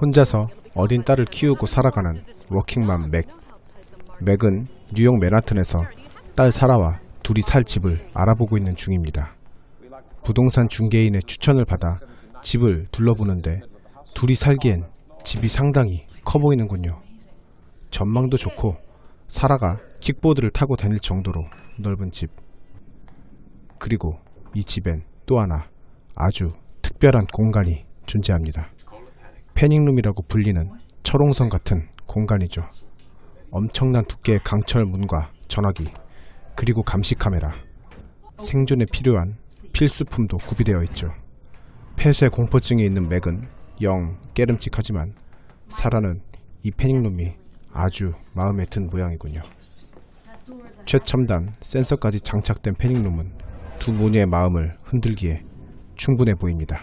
혼자서 어린 딸을 키우고 살아가는 워킹맘 맥. 맥은 뉴욕 맨하튼에서 딸 사라와 둘이 살 집을 알아보고 있는 중입니다. 부동산 중개인의 추천을 받아 집을 둘러보는데 둘이 살기엔 집이 상당히 커 보이는군요. 전망도 좋고 사라가 킥보드를 타고 다닐 정도로 넓은 집. 그리고 이 집엔 또 하나 아주 특별한 공간이 존재합니다. 패닝룸이라고 불리는 철옹성 같은 공간이죠. 엄청난 두께의 강철 문과 전화기, 그리고 감시 카메라, 생존에 필요한 필수품도 구비되어 있죠. 폐쇄 공포증이 있는 맥은 영 깨름직하지만 사라는 이 패닝룸이 아주 마음에 든 모양이군요. 최첨단 센서까지 장착된 패닝룸은 두 모녀의 마음을 흔들기에 충분해 보입니다.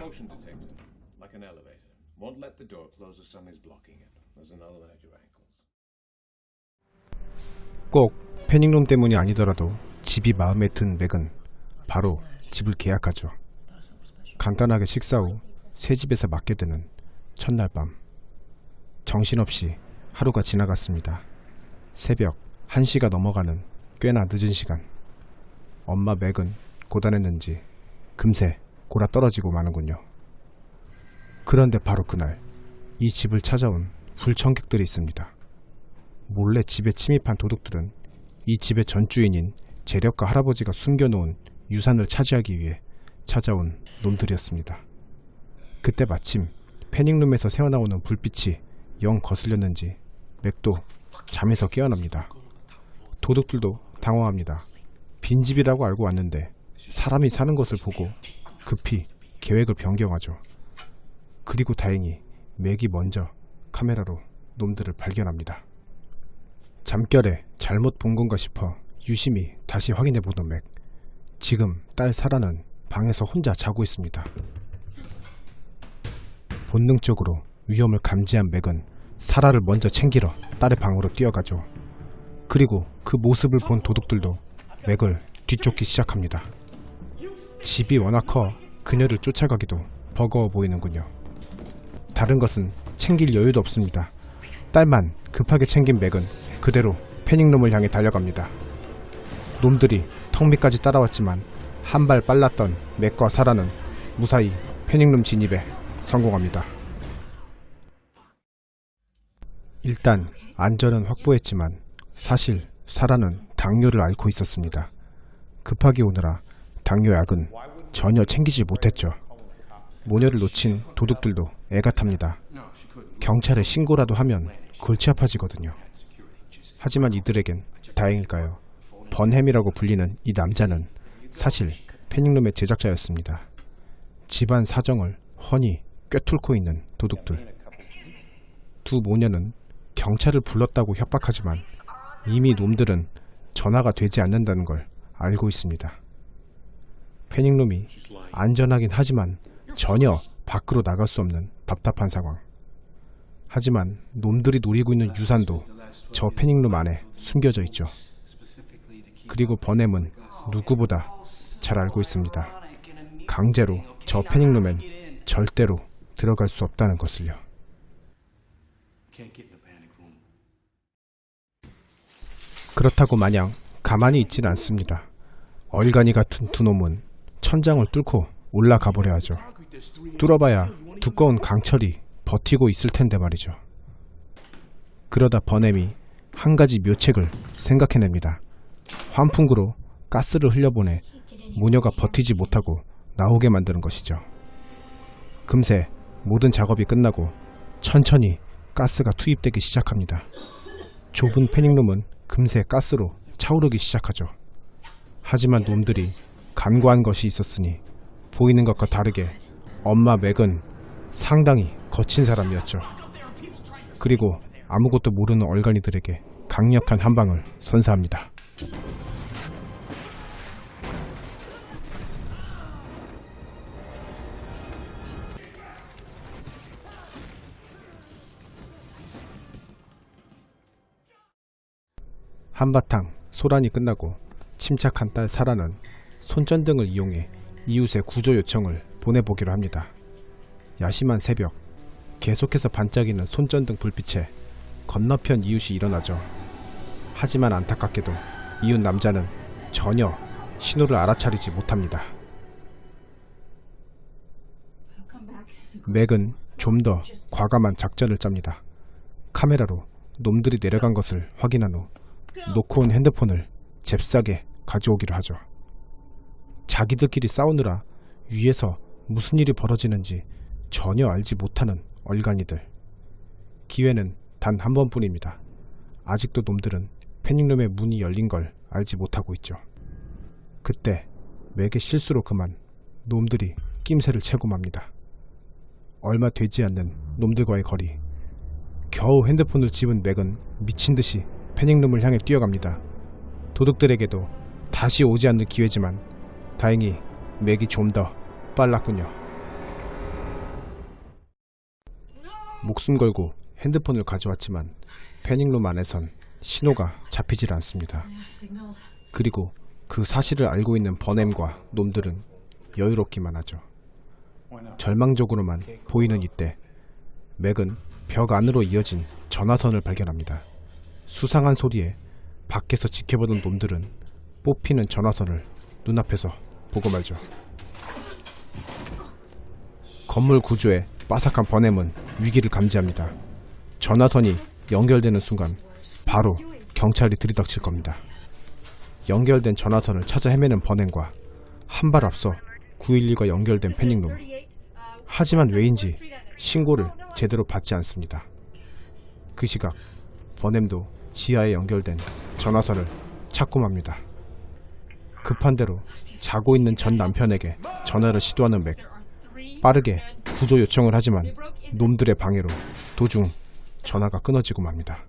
꼭 패닝룸 때문이 아니더라도 집이 마음에 든 맥은 바로 집을 계약하죠. 간단하게 식사 후 새 집에서 맞게 되는 첫날 밤. 정신없이 하루가 지나갔습니다. 새벽 1시가 넘어가는 꽤나 늦은 시간. 엄마 맥은 고단했는지 금세 골아 떨어지고 마는군요. 그런데 바로 그날 이 집을 찾아온 불청객들이 있습니다. 몰래 집에 침입한 도둑들은 이 집의 전주인인 재력가 할아버지가 숨겨놓은 유산을 차지하기 위해 찾아온 놈들이었습니다. 그때 마침 패닝룸에서 새어나오는 불빛이 영 거슬렸는지 맥도 잠에서 깨어납니다. 도둑들도 당황합니다. 빈집이라고 알고 왔는데 사람이 사는 것을 보고 급히 계획을 변경하죠. 그리고 다행히 맥이 먼저 카메라로 놈들을 발견합니다. 잠결에 잘못 본 건가 싶어 유심히 다시 확인해보던 맥. 지금 딸 사라는 방에서 혼자 자고 있습니다. 본능적으로 위험을 감지한 맥은 사라를 먼저 챙기러 딸의 방으로 뛰어가죠. 그리고 그 모습을 본 도둑들도 맥을 뒤쫓기 시작합니다. 집이 워낙 커 그녀를 쫓아가기도 버거워 보이는군요. 다른 것은 챙길 여유도 없습니다. 딸만 급하게 챙긴 맥은 그대로 패닝룸을 향해 달려갑니다. 놈들이 턱 밑까지 따라왔지만 한 발 빨랐던 맥과 사라는 무사히 패닝룸 진입에 성공합니다. 일단 안전은 확보했지만 사실 사라는 당뇨를 앓고 있었습니다. 급하게 오느라 당뇨약은 전혀 챙기지 못했죠. 모녀를 놓친 도둑들도 애가 탑니다. 경찰에 신고라도 하면 골치 아파지거든요. 하지만 이들에겐 다행일까요? 번햄이라고 불리는 이 남자는 사실 패닝룸의 제작자였습니다. 집안 사정을 훤히 꿰뚫고 있는 도둑들. 두 모녀는 경찰을 불렀다고 협박하지만 이미 놈들은 전화가 되지 않는다는 걸 알고 있습니다. 패닝룸이 안전하긴 하지만 전혀 밖으로 나갈 수 없는 답답한 상황. 하지만 놈들이 노리고 있는 유산도 저 패닝룸 안에 숨겨져 있죠. 그리고 번햄은 누구보다 잘 알고 있습니다. 강제로 저 패닝룸엔 절대로 들어갈 수 없다는 것을요. 그렇다고 마냥 가만히 있진 않습니다. 얼간이 같은 두 놈은 천장을 뚫고 올라가 보려 하죠. 뚫어봐야 두꺼운 강철이 버티고 있을 텐데 말이죠. 그러다 번햄이 한 가지 묘책을 생각해냅니다. 환풍구로 가스를 흘려보내 모녀가 버티지 못하고 나오게 만드는 것이죠. 금세 모든 작업이 끝나고 천천히 가스가 투입되기 시작합니다. 좁은 패닝룸은 금세 가스로 차오르기 시작하죠. 하지만 놈들이 간과한 것이 있었으니 보이는 것과 다르게 엄마 맥은 상당히 거친 사람이었죠. 그리고 아무것도 모르는 얼간이들에게 강력한 한방을 선사합니다. 한바탕 소란이 끝나고 침착한 딸 사라는 손전등을 이용해 이웃의 구조 요청을 보내보기로 합니다. 야심한 새벽, 계속해서 반짝이는 손전등 불빛에 건너편 이웃이 일어나죠. 하지만 안타깝게도 이웃 남자는 전혀 신호를 알아차리지 못합니다. 맥은 좀 더 과감한 작전을 짭니다. 카메라로 놈들이 내려간 것을 확인한 후 놓고 온 핸드폰을 잽싸게 가져오기로 하죠. 자기들끼리 싸우느라 위에서 무슨 일이 벌어지는지 전혀 알지 못하는 얼간이들. 기회는 단 한 번뿐입니다. 아직도 놈들은 패닉룸의 문이 열린 걸 알지 못하고 있죠. 그때 맥의 실수로 그만 놈들이 낌새를 채고 맙니다. 얼마 되지 않는 놈들과의 거리. 겨우 핸드폰을 집은 맥은 미친듯이 패닉룸을 향해 뛰어갑니다. 도둑들에게도 다시 오지 않는 기회지만 다행히 맥이 좀 더 빨랐군요. 목숨 걸고 핸드폰을 가져왔지만 패닉룸 안에선 신호가 잡히질 않습니다. 그리고 그 사실을 알고 있는 버넴과 놈들은 여유롭기만 하죠. 절망적으로만 보이는 이때 맥은 벽 안으로 이어진 전화선을 발견합니다. 수상한 소리에 밖에서 지켜보던 놈들은 뽑히는 전화선을 눈앞에서 보고 말죠. 건물 구조에 빠삭한 버넴은 위기를 감지합니다. 전화선이 연결되는 순간 바로 경찰이 들이닥칠 겁니다. 연결된 전화선을 찾아 헤매는 버넴과 한 발 앞서 911과 연결된 패닉룸. 하지만 왜인지 신고를 제대로 받지 않습니다. 그 시각 버넴도 지하에 연결된 전화선을 찾고 맙니다. 급한 대로 자고 있는 전 남편에게 전화를 시도하는 맥. 빠르게 구조 요청을 하지만 놈들의 방해로 도중 전화가 끊어지고 맙니다.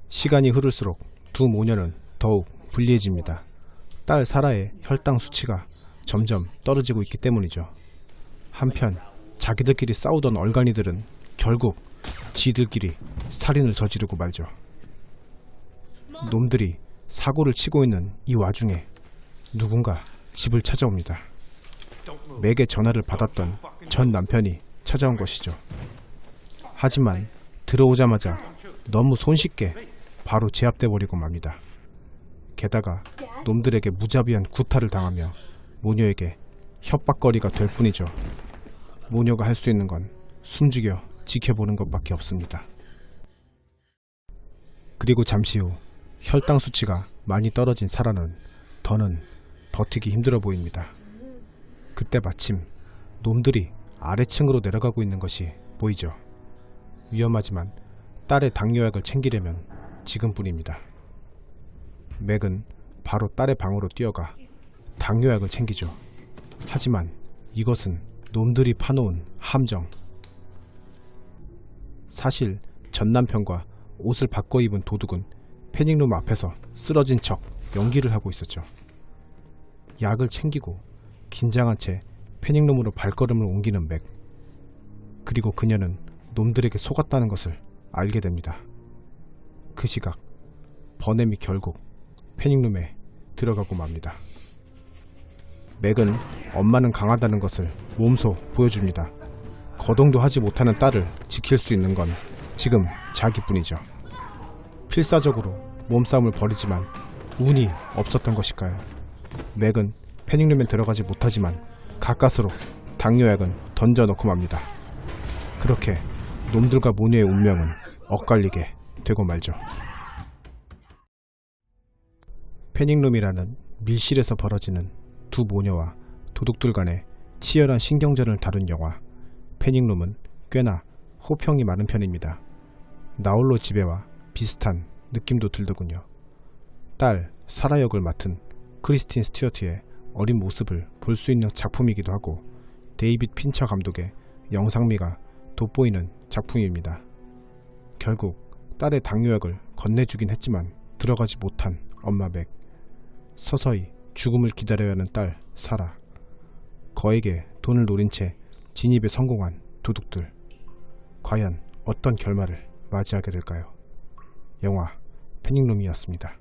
시간이 흐를수록 두 모녀는 더욱 불리해집니다. 딸 사라의 혈당 수치가 점점 떨어지고 있기 때문이죠. 한편 자기들끼리 싸우던 얼간이들은 결국 지들끼리 살인을 저지르고 말죠. 놈들이 사고를 치고 있는 이 와중에 누군가 집을 찾아옵니다. 맥의 전화를 받았던 전 남편이 찾아온 것이죠. 하지만 들어오자마자 너무 손쉽게 바로 제압돼 버리고 맙니다. 게다가 놈들에게 무자비한 구타를 당하며 모녀에게 협박거리가 될 뿐이죠. 모녀가 할 수 있는 건 숨죽여 지켜보는 것밖에 없습니다. 그리고 잠시 후 혈당 수치가 많이 떨어진 사라는 더는 버티기 힘들어 보입니다. 그때 마침 놈들이 아래층으로 내려가고 있는 것이 보이죠. 위험하지만 딸의 당뇨약을 챙기려면 지금뿐입니다. 맥은 바로 딸의 방으로 뛰어가 당뇨약을 챙기죠. 하지만 이것은 놈들이 파놓은 함정. 사실 전 남편과 옷을 바꿔 입은 도둑은 패닉룸 앞에서 쓰러진 척 연기를 하고 있었죠. 약을 챙기고 긴장한 채 패닉룸으로 발걸음을 옮기는 맥. 그리고 그녀는 놈들에게 속았다는 것을 알게 됩니다. 그 시각 버넴이 결국 패닉룸에 들어가고 맙니다. 맥은 엄마는 강하다는 것을 몸소 보여줍니다. 거동도 하지 못하는 딸을 지킬 수 있는 건 지금 자기뿐이죠. 필사적으로 몸싸움을 벌이지만 운이 없었던 것일까요? 맥은 패닉룸에 들어가지 못하지만 가까스로 당뇨약은 던져넣고 맙니다. 그렇게 놈들과 모녀의 운명은 엇갈리게 되고 말죠. 패닉룸이라는 밀실에서 벌어지는 두 모녀와 도둑들 간의 치열한 신경전을 다룬 영화 패닉룸은 꽤나 호평이 많은 편입니다. 나홀로 집에와 비슷한 느낌도 들더군요. 딸 사라 역을 맡은 크리스틴 스튜어트의 어린 모습을 볼 수 있는 작품이기도 하고 데이빗 핀처 감독의 영상미가 돋보이는 작품입니다. 결국 딸의 당뇨약을 건네주긴 했지만 들어가지 못한 엄마 맥. 서서히 죽음을 기다려야 하는 딸 사라. 거액의 돈을 노린 채 진입에 성공한 도둑들. 과연 어떤 결말을 맞이하게 될까요? 영화 패닉룸이었습니다.